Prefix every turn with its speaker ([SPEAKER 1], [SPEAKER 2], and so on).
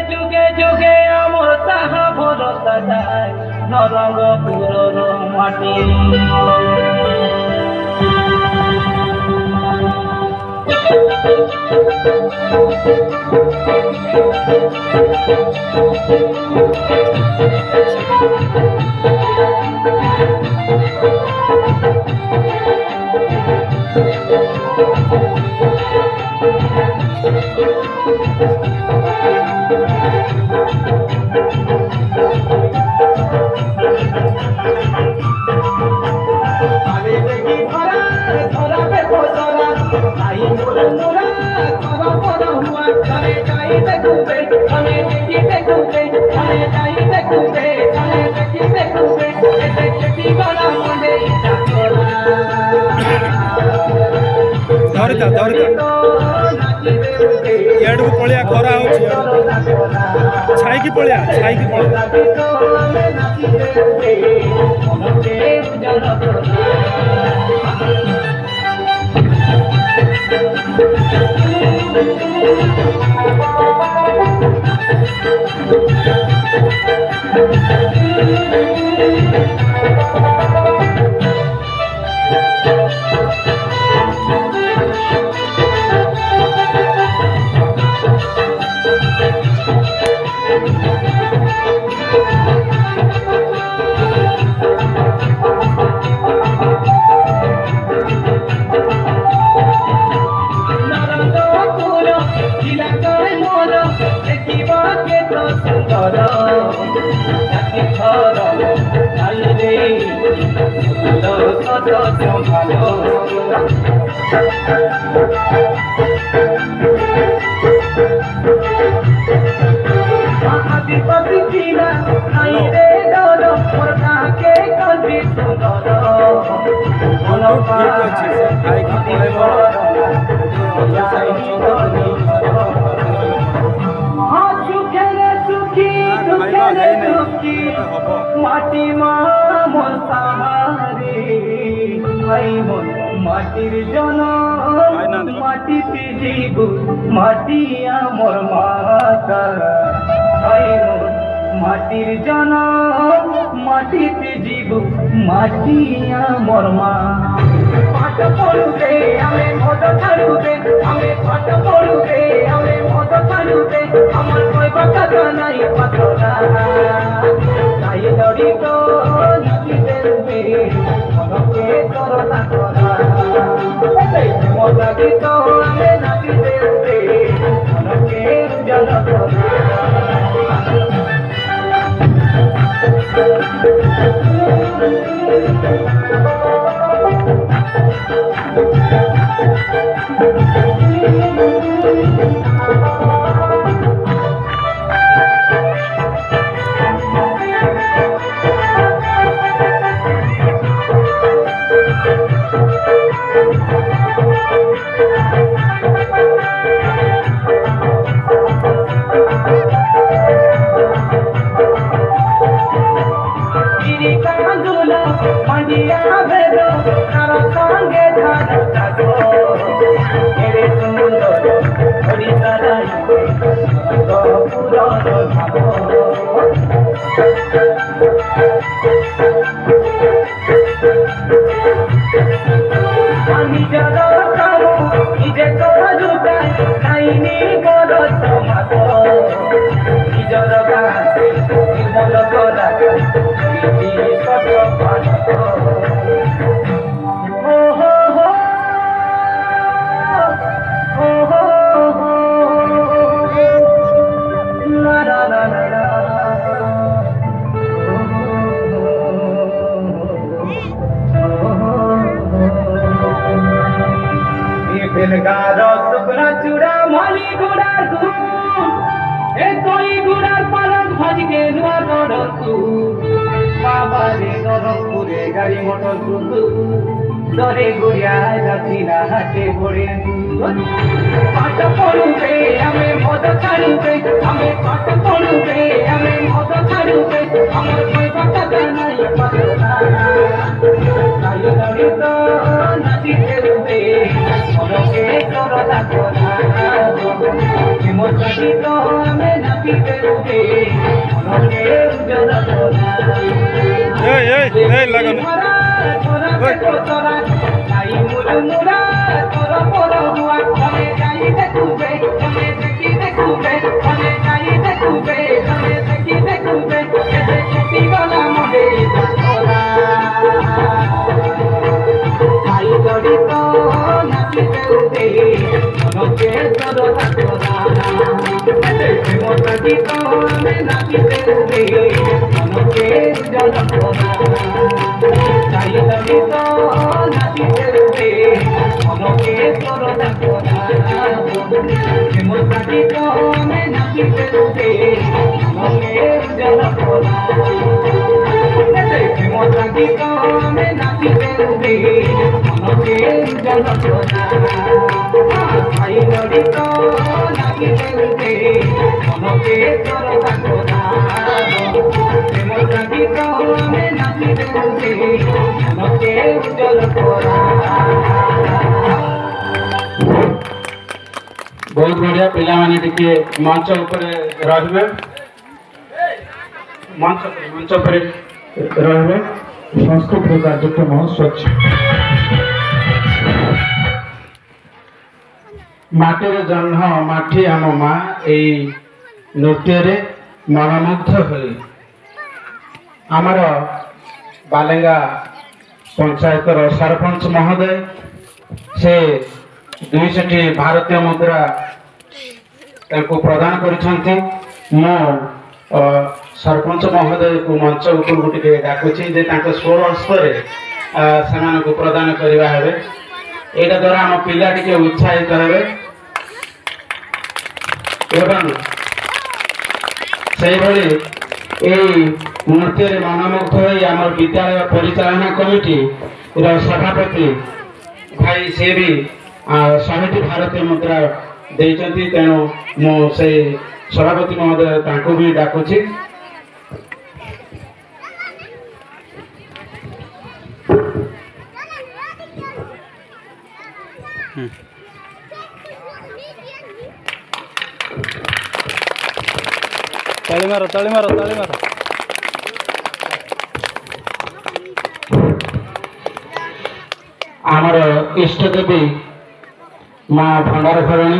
[SPEAKER 1] যুগে যুগে আমার তাহা ভরসা যায় নরগপুরের মাটি
[SPEAKER 2] धरता धरता इडू पलिया खरा हो छाई की पलिया মাটির জন মাটিতে জীব মাটি আমার মাতা মাটির জন মাটিতে জীব মাটি আমার মা পাঠ পড়ুবে আমি মদ ছাড়ুবে আমি পাঠ পড়ুবে আমি মদ ছাড়ুবে আমার কই কথা নাই পাতলা তাই দড়িত নাকি দেবে মনকে করতা করা মজা গীত আমি নাকি দেবে মনকে জল করা
[SPEAKER 1] গাড়ি মোটর শুধু দরে ঘুরিয়া যাচ্ছি না হাতে ভরে পাঠ পড়ুবে আমি মদ ছাড়ুবে আমি পাঠ পড়ুবে আমি মদ ছাড়ুবে আমার কথা জানাই পারো না তাই লড়িত নাচিতে রুবে মনকে তোর ডাকো না মোর সাথিত আমি নাচিতে রুবে মনকে উজ্জ্বল করা
[SPEAKER 2] এই লাগানো
[SPEAKER 1] তোরা নাই মুড়া তোর পর হুয়া আমি যাই দেখুবে আমি দেখি দেখুবে আমি যাই দেখুবে আমি দেখি দেখুবে এতে ছুটি গলা মনে তোরা খাই গড়ি তো নাচিতে উঠে মনকে তোর তোরা মোটাটি তো আমি নাচিতে উঠে মনকে জল তোরা খাই গড়ি তো নাচিতে উঠে মনকে তোর তোরা মোটাটি তো আমি নাচিতে উঠে মনকে জল তোরা মোটাটি তো আমি নাচিতে উঠে মনকে জল তোরা খাই গড়ি তো নাচিতে উঠে মনকে তোর তোরা মোটাটি তো আমি নাচিতে উঠে মনকে জল তোরা।
[SPEAKER 3] बहुत बढ़िया पिला माने टिके मंच ऊपर रहबे मंच ऊपर रहबे सांस्कृतिक कार्यक्रम स्वच्छ माटीर जन्म माटी आम माँ यही नृत्य मनमुग्ध हो आमर बालेंगा पंचायत सरपंच महोदय से 200 भारतीय मुद्रा प्रदान करिसेंती मो सरपंच महोदय को मंच ऊपर टिके डाकुची जे तांको स्वर हस्ତରେ सेमानकु प्रदान करिवा हेबे एटा द्वारा हम पिला टिके उत्साहित हेबे एवं सेही भली एई नृत्य मनमुग्ध होई आमर विद्यालय परिचालना कमिटी रो सभापति भाई से भी 100 भारतीय मुद्रा देइचंती तेणु मो से सभापति महोदय तांको भी डाकुची
[SPEAKER 2] ताली मारो ताली मारो ताली मारो
[SPEAKER 3] आमर इष्ट देवी माँ भंडार घरणी